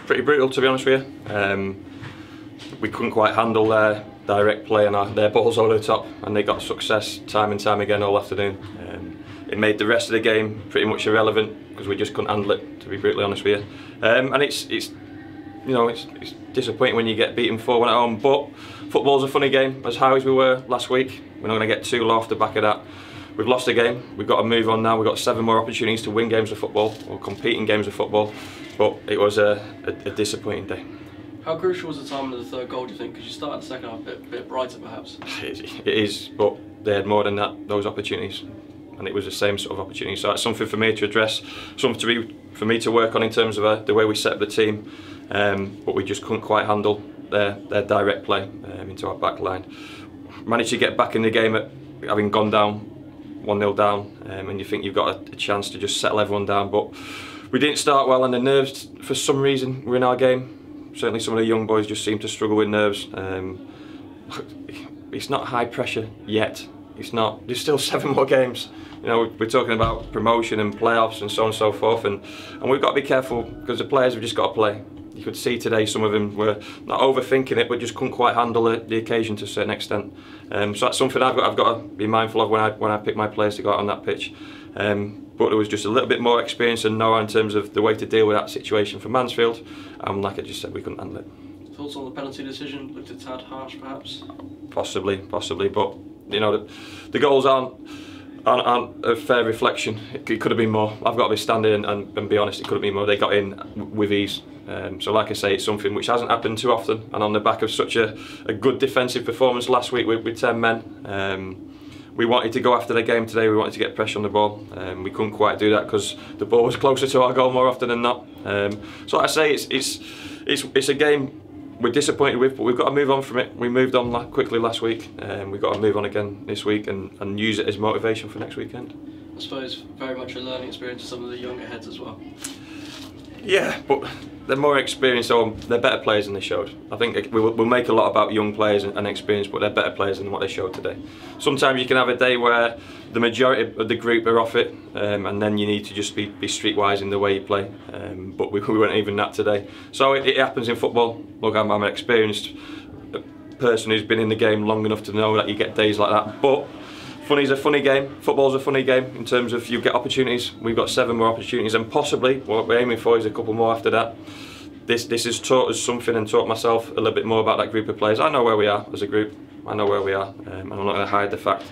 pretty brutal, to be honest with you. We couldn't quite handle their direct play and their balls over the top, and they got success time and time again all afternoon. It made the rest of the game pretty much irrelevant because we just couldn't handle it, to be brutally honest with you. And it's disappointing when you get beaten 4-1 at home, but football's a funny game. As high as we were last week, we're not going to get too low off the back of that. We've lost a game, we've got to move on now. We've got 7 more opportunities to win games of football or compete in games of football, but it was a disappointing day. How crucial was the timing of the third goal, do you think? Because you started the second half a bit brighter perhaps. It is, but they had more than that, those opportunities. And it was the same sort of opportunity. So it's something for me to address, something for me to work on in terms of the way we set up the team. But we just couldn't quite handle their direct play into our back line. Managed to get back in the game at having gone down 1-0 down, and you think you've got a chance to just settle everyone down, but we didn't start well, and the nerves for some reason were in our game. Certainly some of the young boys just seem to struggle with nerves. It's not high pressure yet. It's not. There's still 7 more games. You know, we're talking about promotion and playoffs and so on and so forth, and we've got to be careful because the players have just got to play. You could see today some of them were not overthinking it, but just couldn't quite handle the occasion to a certain extent. So that's something I've got to be mindful of when I pick my players to go out on that pitch. But there was just a little bit more experience and know in terms of the way to deal with that situation for Mansfield, and like I just said, we couldn't handle it. Thoughts on the penalty decision? Looked a tad harsh, perhaps. Possibly, but you know the goals aren't a fair reflection. It could have been more. I've got to be standing and be honest, it could have been more. They got in with ease. So like I say, it's something which hasn't happened too often, and on the back of such a good defensive performance last week with 10 men, we wanted to go after the game today. We wanted to get pressure on the ball. We couldn't quite do that because the ball was closer to our goal more often than not. So like I say, it's a game we're disappointed with, but we've got to move on from it. We moved on quickly last week, and we've got to move on again this week and use it as motivation for next weekend. I suppose very much a learning experience for some of the younger heads as well. Yeah, but they're more experienced, so they're better players than they showed. I think we'll make a lot about young players and experience, but they're better players than what they showed today. Sometimes you can have a day where the majority of the group are off it, and then you need to just be streetwise in the way you play. But we weren't even that today. So it happens in football. Look, I'm an experienced person who's been in the game long enough to know that you get days like that. But funny's a funny game. Football's a funny game in terms of you get opportunities. We've got 7 more opportunities, and possibly what we're aiming for is a couple more after that. This has taught us something and taught myself a little bit more about that group of players. I know where we are as a group. I know where we are, and I'm not going to hide the fact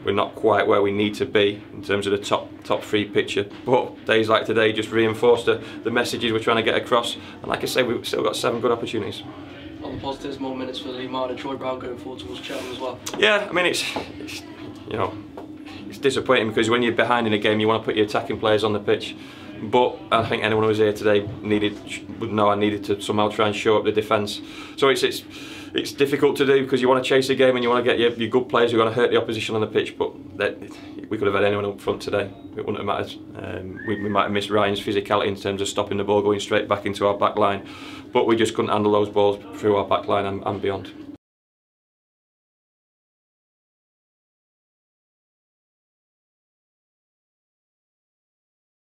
we're not quite where we need to be in terms of the top 3 picture. But days like today just reinforce the messages we're trying to get across. And like I say, we've still got 7 good opportunities. On the positives, more minutes for Lee Martin and Troy Brown going forward towards Cheltenham as well. Yeah, I mean it's you know, it's disappointing because when you're behind in a game, you want to put your attacking players on the pitch. But I think anyone who was here today would know I needed to somehow try and show up the defence. So it's difficult to do because you want to chase a game and you want to get your good players who are going to hurt the opposition on the pitch. But we could have had anyone up front today. It wouldn't have mattered. We might have missed Ryan's physicality in terms of stopping the ball going straight back into our back line. But we just couldn't handle those balls through our back line and beyond.